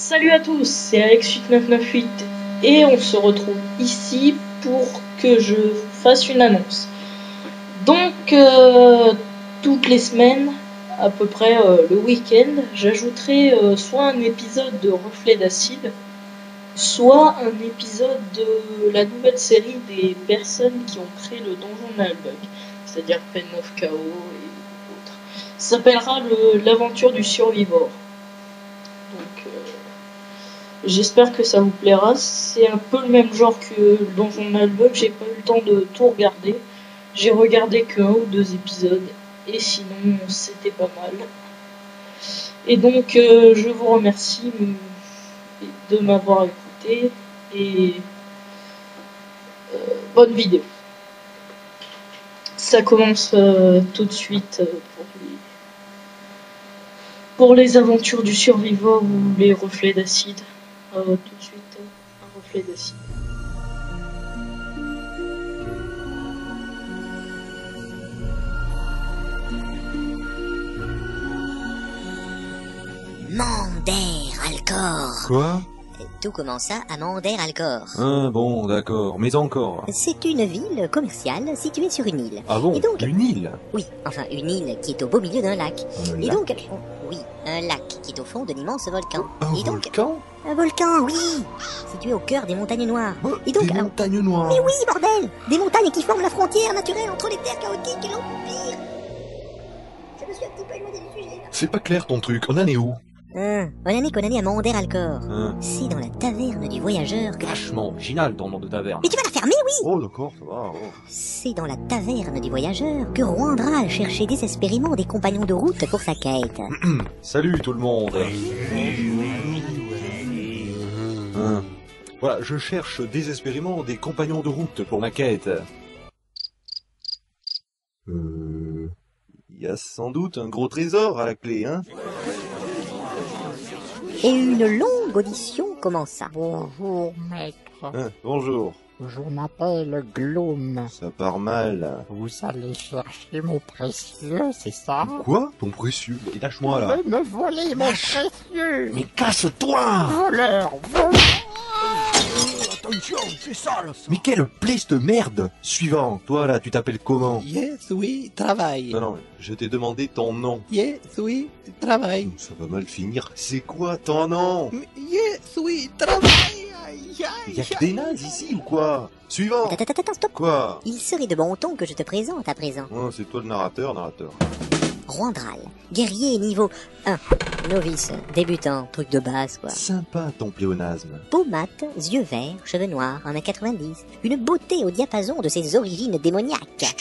Salut à tous, c'est Alex8998 et on se retrouve ici pour que je vous fasse une annonce. Donc, toutes les semaines, à peu près le week-end, j'ajouterai soit un épisode de Reflet d'Acide, soit un épisode de la nouvelle série des personnes qui ont créé le donjon Nullbug, c'est-à-dire Pen of Chaos et autres. Ça s'appellera l'aventure du survivor. Donc, j'espère que ça vous plaira. C'est un peu le même genre que le donjon Nullbug. J'ai pas eu le temps de tout regarder. J'ai regardé que 1 ou 2 épisodes. Et sinon, c'était pas mal. Et donc, je vous remercie de m'avoir écouté. Et bonne vidéo. Ça commence tout de suite pour les aventures du survivor ou les reflets d'acide. Tout de suite, un reflet d'acide. Mander Alcor. Quoi? Tout commença à Mander Alcor. Ah bon, d'accord, mais encore. C'est une ville commerciale située sur une île. Ah bon, Et donc, une île? oui, enfin une île qui est au beau milieu d'un lac. Un Et lac? donc, oui, un lac qui est au fond d'un immense volcan. Un Et donc, volcan? un volcan, oui, situé au cœur des montagnes noires. Et donc, des montagnes noires. mais oui, bordel, des montagnes qui forment la frontière naturelle entre les terres chaotiques et l'Empire. Je me suis un petit peu éloigné du sujet. C'est pas clair ton truc, on en est où? On en est qu'on en est à Mander Alcor. C'est dans la taverne du voyageur que... Vachement original ton nom de taverne. Mais tu vas la fermer, oui. Oh d'accord, ça va. Oh. C'est dans la taverne du voyageur que Roandral cherchait désespérément des compagnons de route pour sa quête. Salut tout le monde. Voilà, je cherche désespérément des compagnons de route pour ma quête. Il y a sans doute un gros trésor à la clé, hein? Et une longue audition commença. Bonjour, maître. Bonjour. Je m'appelle Gloom. Ça part mal. Vous allez chercher mon précieux, c'est ça? Quoi? Ton précieux? Lâche-moi là. Vous me volez mon précieux! Mais casse-toi! Voleur! Voleur! Attention, c'est ça là. Mais quelle plaie de merde! Suivant, toi là, tu t'appelles comment? Yes, oui, travail. Non, je t'ai demandé ton nom. Yes, oui, travail. Ça va mal finir. C'est quoi ton nom? Yes, oui, travail. Aïe, aïe, Y'a que des nazes ici ou quoi? Suivant! Attends, stop. Quoi? Il serait de bon ton que je te présente à présent. Oh, c'est toi le narrateur. Roandral, guerrier niveau 1. Novice, débutant, truc de base quoi. Sympa ton pléonasme. Peau mate, yeux verts, cheveux noirs, 1m90. Une beauté au diapason de ses origines démoniaques.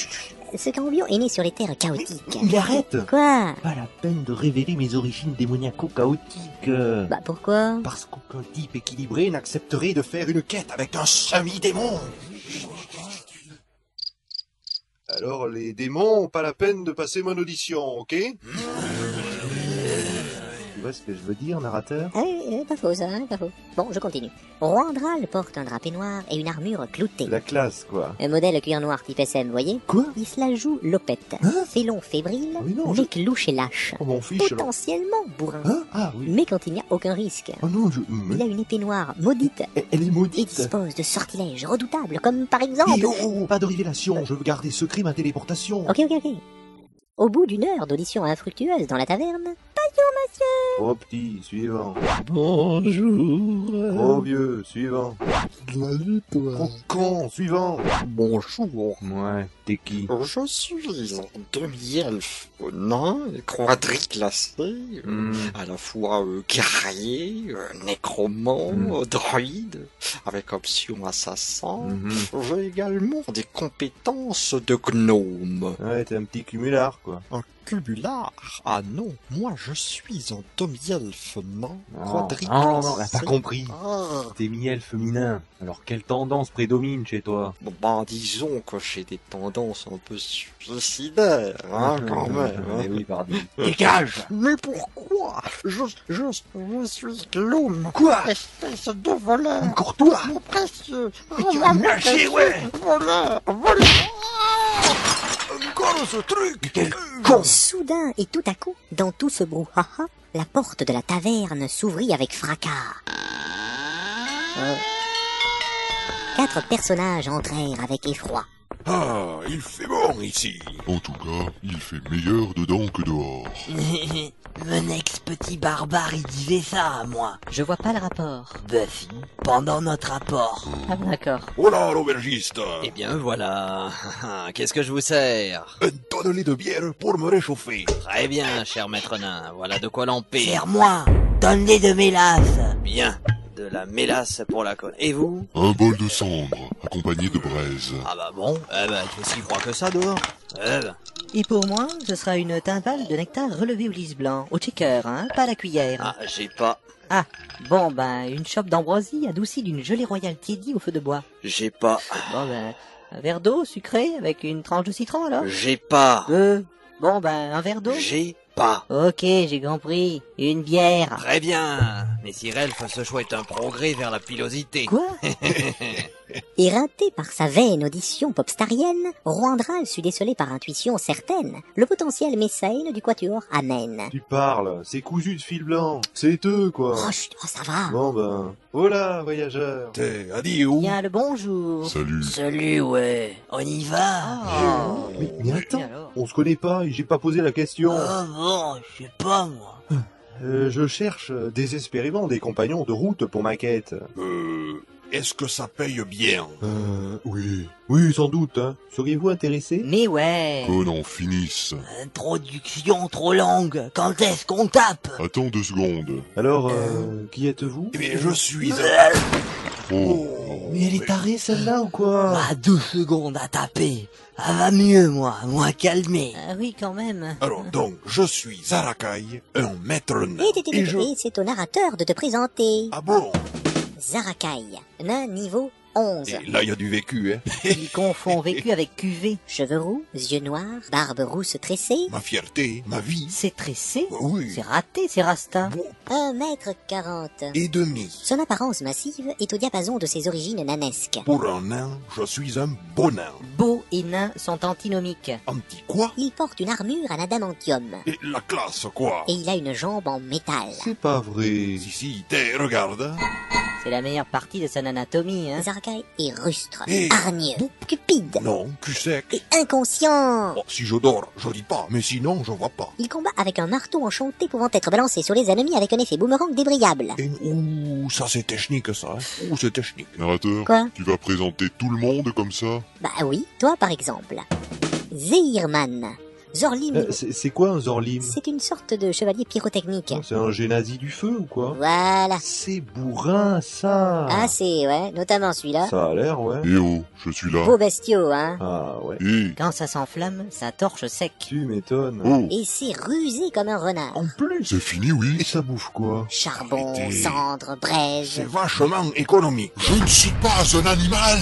Ce cambion est né sur les terres chaotiques. Mais arrête! Quoi? Pas la peine de révéler mes origines démoniaco-chaotiques. Bah pourquoi? Parce qu'aucun type équilibré n'accepterait de faire une quête avec un semi-démon. Alors les démons ont pas la peine de passer mon audition, ok? Tu vois ce que je veux dire, narrateur? Pas faux ça, pas faux. Bon, je continue. Roandral porte un drapé noir et une armure cloutée. La classe, quoi. Un modèle cuir noir type SM, voyez? Quoi? Il se la joue lopette. Félon fébrile, Ah oui, non, mais louche et lâche. Oh, m'en fiche, alors. Potentiellement bourrin. Hein? Ah oui. Mais quand il n'y a aucun risque. Oh non, Il a une épée noire maudite Elle est et maudite. dispose de sortilèges redoutables, comme par exemple... Hé, oh, pas de révélation, je veux garder secret ma téléportation. Ok. Au bout d'une heure d'audition infructueuse dans la taverne, Trop petit, suivant. Bonjour. Trop vieux, suivant. Salut toi. Trop con, suivant. Bonjour. Ouais, t'es qui? Je suis un demi-elfe nain, quadriclassé, à la fois guerrier, nécromant, druide, avec option assassin. J'ai également des compétences de gnome. Ouais, t'es un petit cumulard, quoi. Un cubulard? Ah non, moi je suis un demi-elfe nain, quadriclassé. Non, t'as pas compris. Ah. T'es miel féminin. Alors quelle tendance prédomine chez toi? Bon, disons que j'ai des tendances un peu suicidaires, hein, quand même. Hein. Eh oui, pardon. Dégage! Mais pourquoi? Je suis Gloom. Quoi? Espèce de voleur. Encore toi? Mon précieux. tu vas me lâcher, ouais. Voleur. Encore ce truc! Quel con. Soudain et tout à coup, dans tout ce brouhaha, la porte de la taverne s'ouvrit avec fracas. 4 personnages entrèrent avec effroi. Ah, il fait bon ici. En tout cas, il fait meilleur dedans que dehors. Mon ex-petit barbare, il disait ça à moi. Je vois pas le rapport. Bah si, pendant notre rapport. Ah d'accord. Oh là, l'aubergiste. Eh bien voilà. Qu'est-ce que je vous sers? Un tonnelet de bière pour me réchauffer. Très bien, cher maître nain. Voilà de quoi l'empire. Serre-moi, donne-les de mélasse. Bien. De la mélasse pour la colle. Et vous? Un bol de cendre, accompagné de braise. Ah bah bon. Eh ben, il fait si froid que ça dehors. Eh ben. Et pour moi, ce sera une timbale de nectar relevé au lys blanc, au shaker, hein, pas à la cuillère. Ah, j'ai pas. Ah, bon ben, une chope d'ambroisie adoucie d'une gelée royale tiédie au feu de bois. J'ai pas. Bon ben, un verre d'eau sucré avec une tranche de citron alors. J'ai pas. Bon ben, un verre d'eau. J'ai pas. Ok, j'ai compris. Une bière. Très bien. Messire Elfe, ce choix est un progrès vers la pilosité. Quoi? Éreinté par sa vaine audition popstarienne, Roandral sut déceler par intuition certaine le potentiel Messaine du quatuor Amen. Tu parles, c'est cousu de fil blanc. C'est eux, quoi. Oh, chut, oh, ça va. Bon ben, voilà, voyageur. T'es adieu. Bien le bonjour. Salut. Salut, ouais. On y va? Mais Et attends, alors? on se connaît pas et j'ai pas posé la question. Oh bon, je sais pas moi. Je cherche désespérément des compagnons de route pour ma quête. Est-ce que ça paye bien? Oui. Oui, sans doute, hein. Seriez-vous intéressé? Mais ouais. Qu'on en finisse. Introduction trop longue. Quand est-ce qu'on tape? Attends 2 secondes. Alors, qui êtes-vous? Eh bien, je suis... Oh. Mais elle est tarée, celle-là, ou quoi? Ah, 12 secondes à taper. Ça va mieux, moi calmé. Ah oui, quand même. Alors donc, je suis Zarakai, un maître nain. Et je... Et c'est au narrateur de te présenter. Ah bon? Zarakai, nain niveau 11. Et là, il y a du vécu, hein. Il confond vécu avec cuvée. Cheveux roux, yeux noirs, barbe rousse tressée. Ma fierté, ma vie. C'est tressé. Oui. C'est raté, c'est rasta. Bon, 1m40. et demi. Son apparence massive est au diapason de ses origines nanesques. Pour un nain, je suis un beau nain. Beau et nain sont antinomiques. Anti quoi? Il porte une armure en adamantium. Et la classe, quoi? Et il a une jambe en métal. C'est pas vrai. Si, regarde. C'est la meilleure partie de son anatomie, hein. Zarakai est rustre, Et- hargneux, cupide Non, cul sec. et inconscient. Oh, si je dors, je dis pas, mais sinon, je vois pas. Il combat avec un marteau enchanté pouvant être balancé sur les ennemis avec un effet boomerang débrayable. Et, ouh, ça c'est technique, ça. Hein. Ouh, c'est technique. Narrateur, Quoi? tu vas présenter tout le monde comme ça? Bah oui, toi par exemple. Zehirman. Zorlim, C'est quoi un Zorlim? c'est une sorte de chevalier pyrotechnique. C'est un génazi du feu ou quoi? Voilà. C'est bourrin, ça. Ah c'est, ouais, notamment celui-là. Ça a l'air, ouais. Eh oh, je suis là. Beau bestiau, hein. Ah ouais. Eh, Quand ça s'enflamme, ça torche sec. Tu m'étonnes. oh, Et c'est rusé comme un renard. En plus. c'est fini, Et oui. ça bouffe quoi? Charbon, Arrêtez. cendre, braise. C'est vachement économique. Je ne suis pas un animal.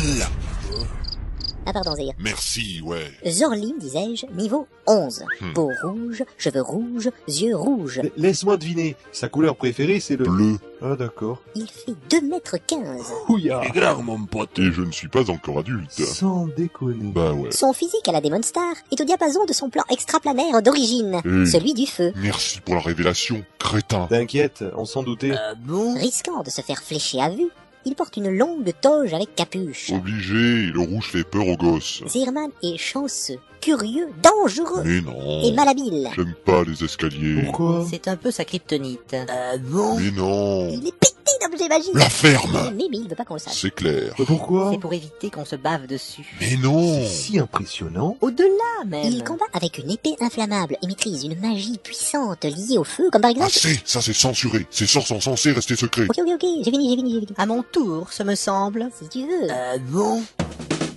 Ah pardon, Zehir. Merci, ouais. Zorlim, disais-je, niveau 11. Peau rouge, cheveux rouges, yeux rouges. Laisse-moi deviner. Sa couleur préférée, c'est le... Bleu. Ah d'accord. Il fait 2m15. Ouya. C'est grave, mon pote. Et je ne suis pas encore adulte. Sans déconner. Bah ouais. Son physique à la Demon Star est au diapason de son plan extraplanaire d'origine, celui du feu. Merci pour la révélation, crétin. T'inquiète, on s'en doutait. Bon? Risquant de se faire flécher à vue, il porte une longue toge avec capuche. Obligé, le rouge fait peur aux gosses. Zehirman est chanceux, curieux, dangereux Mais non. et malhabile. J'aime pas les escaliers. Pourquoi? C'est un peu sa kryptonite. Bon? Mais non. Il est pété d'objets magiques. La ferme. Mais il veut pas qu'on le sache. C'est clair. Pourquoi? C'est pour éviter qu'on se bave dessus. Mais non. Si impressionnant. Au-delà, même. Il combat avec une épée inflammable et maîtrise une magie puissante liée au feu, comme par exemple... Assez, ça c'est censuré. Ces sorts sont censés rester secrets. Ok, j'ai fini. À mon tour, ce me semble. Si tu veux. Bon?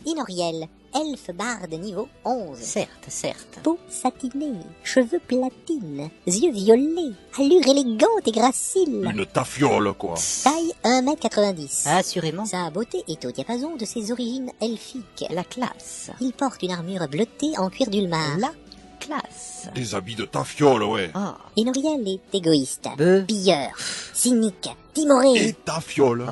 Inoriel, elfe barde niveau 11. Certes. Peau satinée, cheveux platine, yeux violets, allure élégante et gracile. Une tafiole, quoi. Taille 1m90. Assurément. Sa beauté est au diapason de ses origines elfiques. La classe. Il porte une armure bleutée en cuir d'ulmar. La classe. Des habits de tafiole, ouais. Ah. Inoriel est égoïste, Beuh. pilleur, cynique, timoré. Et ta fiole.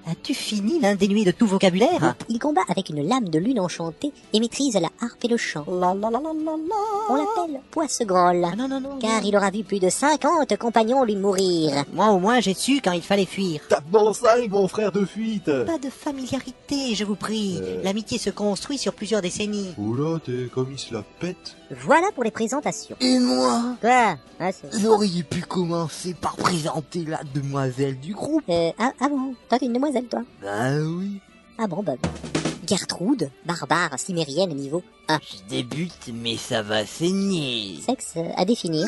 As-tu fini l'un dénué de tout vocabulaire? Il combat avec une lame de lune enchantée et maîtrise la harpe et le chant. La la la la la la. On l'appelle Poissegrolle, Ah non, non, non. car il aura vu plus de 50 compagnons lui mourir. Moi au moins j'ai su quand il fallait fuir. Tape dans 5, mon frère de fuite. Pas de familiarité, je vous prie. L'amitié se construit sur plusieurs décennies. Oula, t'es comme il se la pète. Voilà pour les présentations. Et moi, Quoi? Ah, c'est... vous auriez pu commencer par présenter la demoiselle du groupe. ah bon? Toi t'es une demoiselle, toi? Ben oui. Ah bon, bah... Gertrude, barbare, cimérienne, niveau 1. Je débute, mais ça va saigner. Sexe à définir.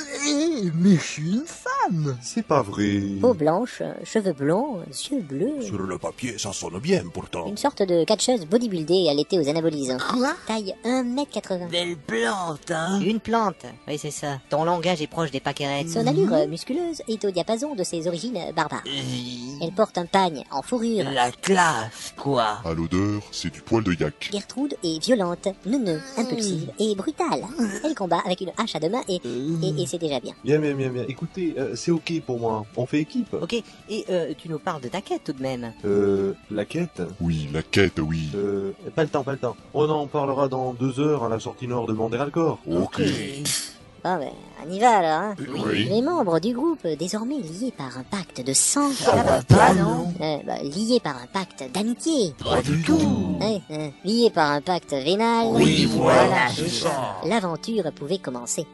Mais je suis une femme. C'est pas vrai. Peau blanche, cheveux blonds, yeux bleus. Sur le papier, ça sonne bien pourtant. Une sorte de catcheuse bodybuildée allaitée aux anabolisants. Quoi? Taille 1m80. Belle plante, hein. Une plante. Oui, c'est ça. Ton langage est proche des pâquerettes. Son allure musculeuse est au diapason de ses origines barbares. Elle porte un pagne en fourrure. La classe, quoi. À l'odeur, c'est du poil de yak. Gertrude est violente, neuneux, impulsive et brutale. Elle combat avec une hache à deux mains et c'est déjà bien. Bien. Écoutez, c'est ok pour moi. On fait équipe. Ok, et tu nous parles de ta quête tout de même. La quête Oui, la quête, oui. Pas le temps. On en parlera dans 2 heures à la sortie nord de Manderalcor. Ok. Bon ben, on y va alors, hein. Oui. Les membres du groupe, désormais liés par un pacte de sang, Pas non. liés par un pacte d'amitié, Pas du tout. liés par un pacte vénal, Oui, voilà, c'est ça. l'aventure pouvait commencer.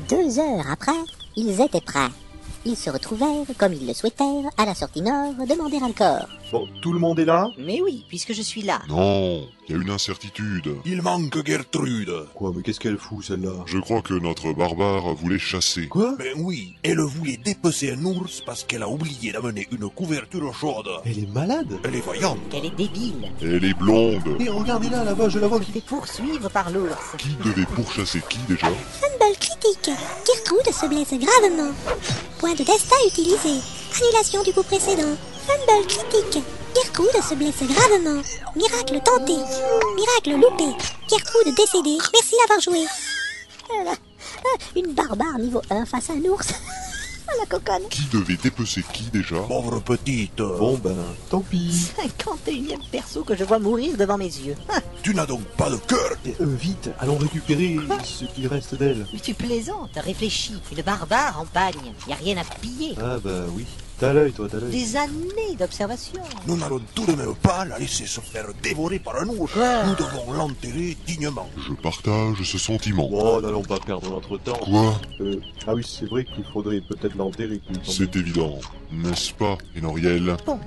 2 heures après, ils étaient prêts. Ils se retrouvèrent, comme ils le souhaitèrent, à la sortie nord de Manderalcor. Bon, tout le monde est là? Mais oui, puisque je suis là. Non, il y a une incertitude. Il manque Gertrude. Quoi, mais qu'est-ce qu'elle fout, celle-là? Je crois que notre barbare voulait chasser. Quoi? Ben oui, elle voulait dépecer un ours parce qu'elle a oublié d'amener une couverture chaude. Elle est malade? Elle est voyante. Elle est débile. Elle est blonde. Et regardez-la, là-bas, je la vois. Fait poursuivre par l'ours. Qui devait pourchasser qui déjà? Fumble critique. Gertrude se blesse gravement. Point de destin utilisé. Annulation du coup précédent. Fumble critique. Gertrude se blesse gravement. Miracle tenté. Miracle loupé. Gertrude décédée. Merci d'avoir joué. Une barbare niveau 1 face à un ours. La coconne. Qui devait dépecer qui déjà? Pauvre petite. Bon ben, tant pis. 51e perso que je vois mourir devant mes yeux. Tu n'as donc pas de cœur. Et, vite, allons récupérer ce qu'il reste d'elle. Mais tu plaisantes, réfléchis. Une barbare en bagne. Y a rien à piller. Ah bah oui. T'as l'œil, toi, t'as l'œil. Des années d'observation. Nous n'allons tout de même pas la laisser se faire dévorer par un ours. Quoi? Nous devons l'enterrer dignement. Je partage ce sentiment. Bon, n'allons pas perdre notre temps. Quoi? Ah oui, c'est vrai qu'il faudrait peut-être l'enterrer. qu'il me semble. C'est évident, n'est-ce pas, Enoriel? Bon,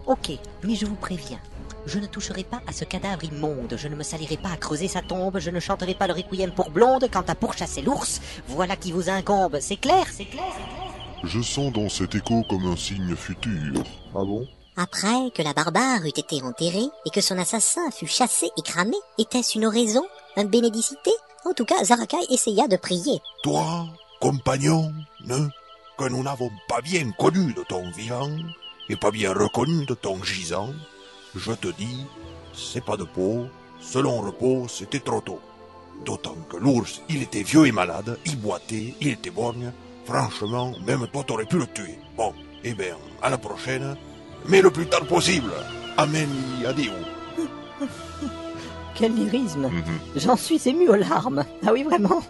ok, mais je vous préviens. Je ne toucherai pas à ce cadavre immonde, je ne me salirai pas à creuser sa tombe, je ne chanterai pas le requiem pour blonde quant à pourchasser l'ours. Voilà qui vous incombe, c'est clair, c'est clair, c'est clair. Je sens dans cet écho comme un signe futur. Ah bon? Après que la barbare eut été enterrée et que son assassin fut chassé et cramé, était-ce une oraison? Un bénédicité? En tout cas, Zarakai essaya de prier. Toi, compagnon, que nous n'avons pas bien connu de ton vivant et pas bien reconnu de ton gisant, je te dis, c'est pas de peau, selon repos, c'était trop tôt. D'autant que l'ours, il était vieux et malade, il boitait, il était borgne. Franchement, même toi t'aurais pu le tuer. Bon, eh bien, à la prochaine, mais le plus tard possible. Amen, adieu. Quel lyrisme. Mhm. J'en suis ému aux larmes. Ah oui, vraiment?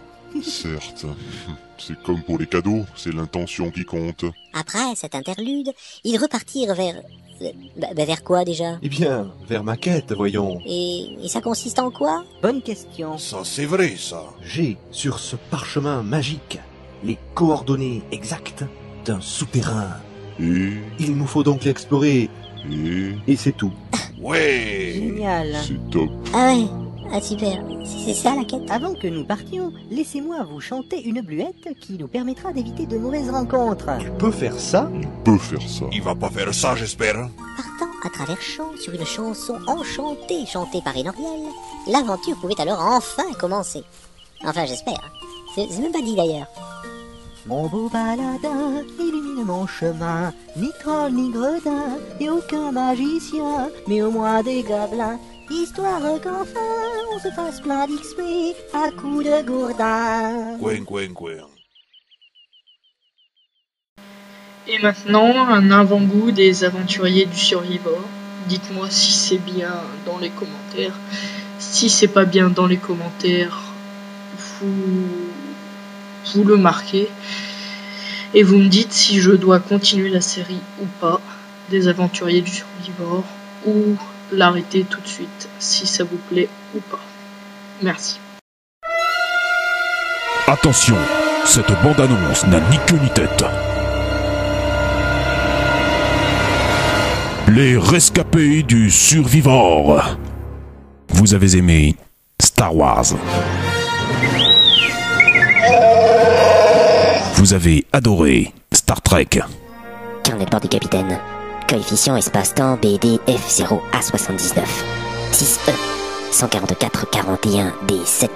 Certes. C'est comme pour les cadeaux, c'est l'intention qui compte. Après cet interlude, ils repartirent vers... vers quoi déjà? Eh bien, vers ma quête, voyons. Et ça consiste en quoi? Bonne question. Ça, c'est vrai, ça. J'ai, sur ce parchemin magique, les coordonnées exactes d'un souterrain. Et... Il nous faut donc l'explorer, et c'est tout. Ouais. Génial. c'est top. Ah ouais, ah super, c'est ça la quête. Avant que nous partions, laissez-moi vous chanter une bluette qui nous permettra d'éviter de mauvaises rencontres. Tu peux faire ça? Il peut faire ça. Il va pas faire ça, j'espère. Partant à travers champs sur une chanson enchantée chantée par Enoriel, l'aventure pouvait alors enfin commencer. Enfin j'espère, c'est même pas dit d'ailleurs. Mon beau baladin illumine mon chemin, ni troll ni gredin, et aucun magicien, mais au moins des gobelins, histoire qu'enfin on se fasse plein d'XP à coups de gourdin. Coin. Et maintenant, un avant-goût des aventuriers du Survivor. Dites-moi si c'est bien dans les commentaires. Si c'est pas bien dans les commentaires, vous le marquez. Et vous me dites si je dois continuer la série ou pas, des aventuriers du Survivor, ou l'arrêter tout de suite, si ça vous plaît ou pas. Merci. Attention, cette bande-annonce n'a ni queue ni tête. Les rescapés du Survivor. Vous avez aimé Star Wars. Vous avez adoré Star Trek. Carnet de bord du capitaine. Coefficient espace-temps BD F0A79. 6E. 144 41 D7.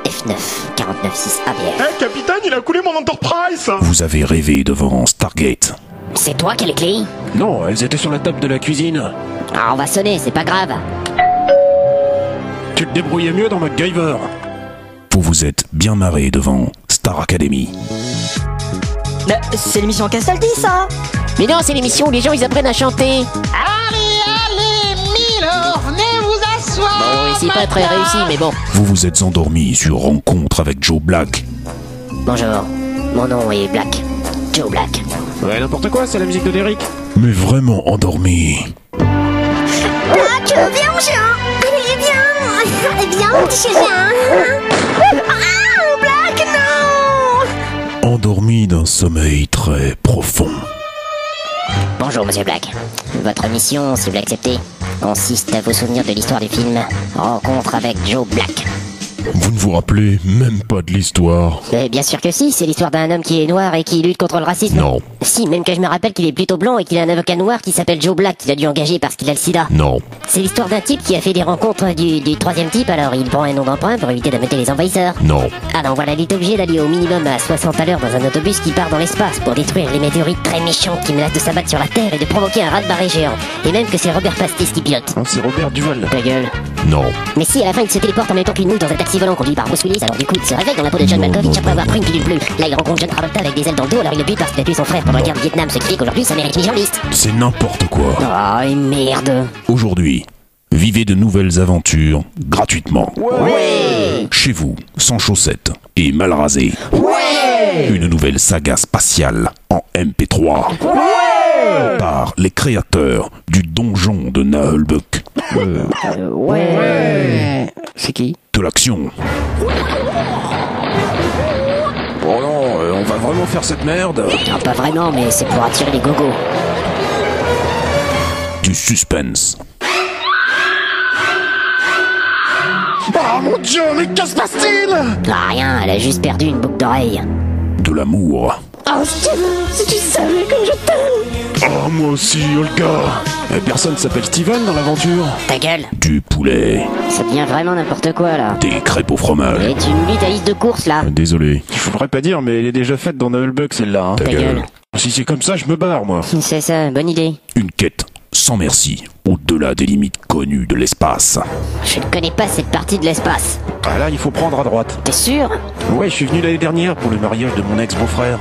F9 49 6 ABF. Hé, capitaine, il a coulé mon Enterprise! Vous avez rêvé devant Stargate. C'est toi qui as les clés? Non, elles étaient sur la table de la cuisine. Ah, on va sonner, c'est pas grave. Tu te débrouillais mieux dans MacGyver. Vous vous êtes bien marré devant Star Academy. Mais c'est l'émission Castaldi, ça! Mais non, c'est l'émission où les gens ils apprennent à chanter. Allez, Milo, venez vous asseoir. Bon, c'est pas très réussi, mais bon. Vous vous êtes endormi sur Rencontre avec Joe Black. Bonjour, mon nom est Black. Joe Black. Ouais, n'importe quoi, c'est la musique de Derrick. Mais vraiment endormi. Black, viens mon chien. Il est bien. Viens mon petit chien. Ah, Black, non. Endormi d'un sommeil très profond. Bonjour, monsieur Black. Votre mission, si vous l'acceptez, consiste à vous souvenir de l'histoire du film Rencontre avec Joe Black. Vous ne vous rappelez même pas de l'histoire? Bien sûr que si, c'est l'histoire d'un homme qui est noir et qui lutte contre le racisme. Non. Si, même que je me rappelle qu'il est plutôt blanc et qu'il a un avocat noir qui s'appelle Joe Black qu'il a dû engager parce qu'il a le sida. Non. C'est l'histoire d'un type qui a fait des rencontres du troisième type, alors il prend un nom d'emprunt pour éviter d'ameuter les envahisseurs. Non. Ah non, voilà, il est obligé d'aller au minimum à 60 à l'heure dans un autobus qui part dans l'espace pour détruire les météorites très méchantes qui menacent de s'abattre sur la Terre et de provoquer un raz-de-marée géant. Et même que c'est Robert Pastis qui pilote. Oh, c'est Robert Duval. Ta gueule. Non. Mais si, à la fin, il se téléporte en même temps qu'une mouche dans un taxi volant conduit par Bruce Willis, alors du coup, il se réveille dans la peau de John Malkovich après avoir pris une pilule bleue. Là, il rencontre John Travolta avec des ailes dans le dos, alors il le bute parce qu'il a tué son frère pendant la guerre du Vietnam, ce qui fait qu'aujourd'hui, ça mérite mission liste. C'est n'importe quoi. Oh, et merde. Aujourd'hui, vivez de nouvelles aventures gratuitement. Ouais. Chez vous, sans chaussettes et mal rasé. Ouais. Une nouvelle saga spatiale en MP3. Ouais. Par les créateurs du donjon de Nullbuck. Ouais. C'est qui? De l'action. Bon non, on va vraiment faire cette merde? Non, pas vraiment, mais c'est pour attirer les gogos. Du suspense. Oh mon dieu, mais que se passe-t-il? Ah, rien, elle a juste perdu une boucle d'oreille. De l'amour. Oh, Steven, si tu savais comme je t'aime. Oh, moi aussi, Olga. Personne s'appelle Steven dans l'aventure. Ta gueule. Du poulet. Ça devient vraiment n'importe quoi, là. Des crêpes au fromage. Et tu me lis ta liste de courses, là. Désolé. Il faudrait pas dire, mais elle est déjà faite dans Nullbuck, celle-là. Hein. Ta gueule. Si c'est comme ça, je me barre, moi. C'est ça, bonne idée. Une quête sans merci, au-delà des limites connues de l'espace. Je ne connais pas cette partie de l'espace. Ah là, il faut prendre à droite. T'es sûr? Ouais, je suis venu l'année dernière pour le mariage de mon ex-beau-frère.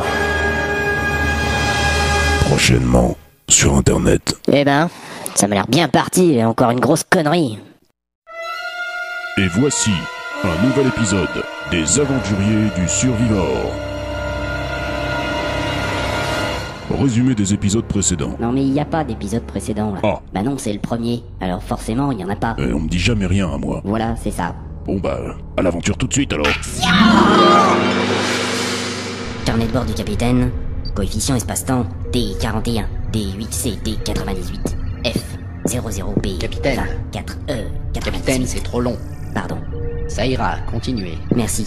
Prochainement, sur Internet. Eh ben, ça m'a l'air bien parti, et encore une grosse connerie. Et voici un nouvel épisode des Aventuriers du Survivor. Résumé des épisodes précédents. Non mais il n'y a pas d'épisode précédent là. Ah. Bah non, c'est le premier, alors forcément il n'y en a pas. On me dit jamais rien à moi. Voilà, c'est ça. Bon bah, à l'aventure tout de suite alors. Carnet de bord du capitaine, coefficient espace-temps, D41, D8C, D98, F00B, Capitaine. 4E, Capitaine, c'est trop long. Pardon. Ça ira, continuez. Merci.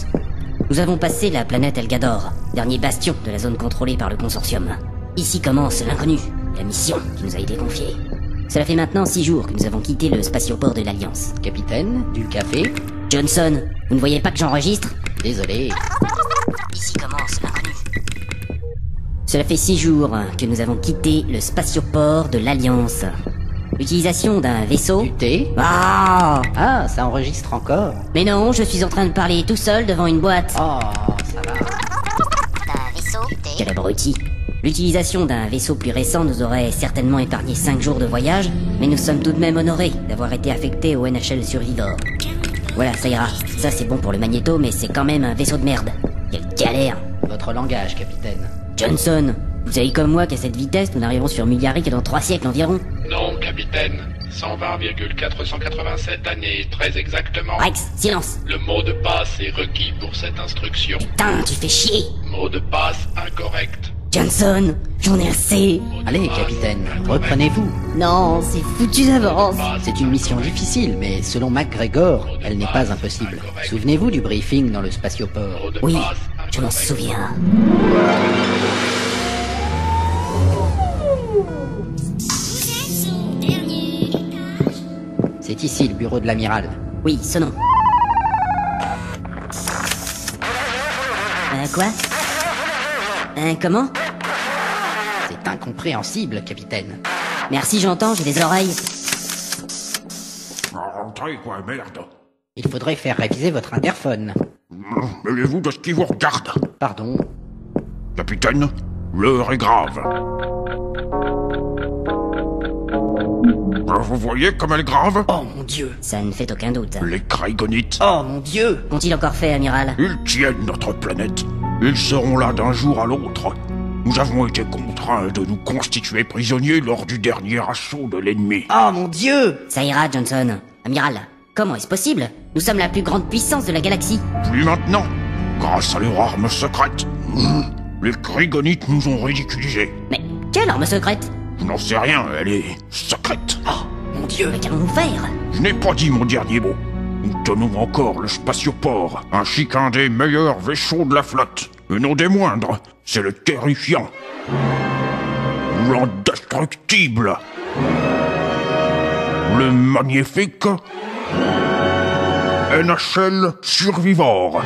Nous avons passé la planète Elgador, dernier bastion de la zone contrôlée par le consortium. Ici commence l'inconnu, la mission qui nous a été confiée. Cela fait maintenant 6 jours que nous avons quitté le spatioport de l'Alliance. Capitaine, du café? Johnson, vous ne voyez pas que j'enregistre? Désolé. Ici commence l'inconnu. Cela fait 6 jours que nous avons quitté le spatioport de l'Alliance. L'utilisation d'un vaisseau... Du thé? Ah! Ah, ça enregistre encore? Mais non, je suis en train de parler tout seul devant une boîte. Oh, ça va. D'un vaisseau, Quel abruti. L'utilisation d'un vaisseau plus récent nous aurait certainement épargné 5 jours de voyage, mais nous sommes tout de même honorés d'avoir été affectés au NHL Survivor. Voilà, ça ira. Ça c'est bon pour le magnéto, mais c'est quand même un vaisseau de merde. Quelle galère. Votre langage, capitaine. Johnson, vous savez comme moi qu'à cette vitesse, nous n'arriverons sur Mulgari que dans 3 siècles environ. Non, capitaine. 120,487 années, très exactement. Rex, silence. Le mot de passe est requis pour cette instruction. Putain, tu fais chier. Mot de passe incorrect. Johnson, j'en ai assez. Allez, capitaine, reprenez-vous. Non, c'est foutu d'avance. C'est une mission difficile, mais selon MacGregor, elle n'est pas impossible. Souvenez-vous du briefing dans le spatioport? Oui, je m'en souviens. C'est ici le bureau de l'amiral. Oui, sonnons. Quoi? Comment? C'est incompréhensible, capitaine. Merci, j'entends, j'ai des oreilles. Rentrez, quoi, merde. Il faudrait faire réviser votre interphone. Mêlez-vous de ce qui vous regarde. Pardon. Capitaine, l'heure est grave. Vous voyez comme elle est grave? Oh mon Dieu. Ça ne fait aucun doute. Les Krygonites. Oh mon Dieu. Qu'ont-ils encore fait, amiral? Ils tiennent notre planète. Ils seront là d'un jour à l'autre. Nous avons été contraints de nous constituer prisonniers lors du dernier assaut de l'ennemi. Oh mon Dieu. Ça ira, Johnson. Amiral, comment est-ce possible? Nous sommes la plus grande puissance de la galaxie. Plus maintenant, grâce à leur arme secrète. Les Krygonites nous ont ridiculisés. Mais quelle arme secrète? Je n'en sais rien, elle est secrète. Oh, mon Dieu, mais qu'allons-nous faire? Je n'ai pas dit mon dernier mot. Nous tenons encore le spatioport, ainsi qu'un des meilleurs vaisseaux de la flotte. Et non des moindres, c'est le terrifiant. L'indestructible. Le magnifique NHL Survivor.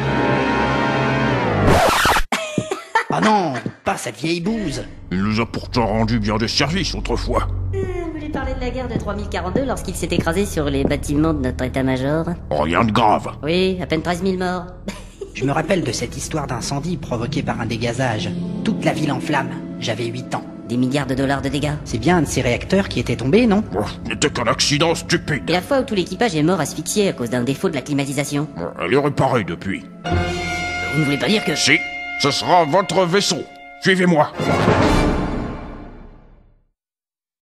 Oh non, pas cette vieille bouse. Il nous a pourtant rendu bien des services autrefois. Vous voulez parler de la guerre de 3042 lorsqu'il s'est écrasé sur les bâtiments de notre état-major? Rien de grave. Oui, à peine 13 000 morts. Je me rappelle de cette histoire d'incendie provoqué par un dégazage. Toute la ville en flammes. J'avais 8 ans. Des milliards de dollars de dégâts. C'est bien un de ces réacteurs qui était tombé, non? Ce n'était qu'un accident stupide. Et la fois où tout l'équipage est mort asphyxié à cause d'un défaut de la climatisation. Elle est réparée depuis. Vous ne voulez pas dire que... Si, ce sera votre vaisseau. Suivez-moi.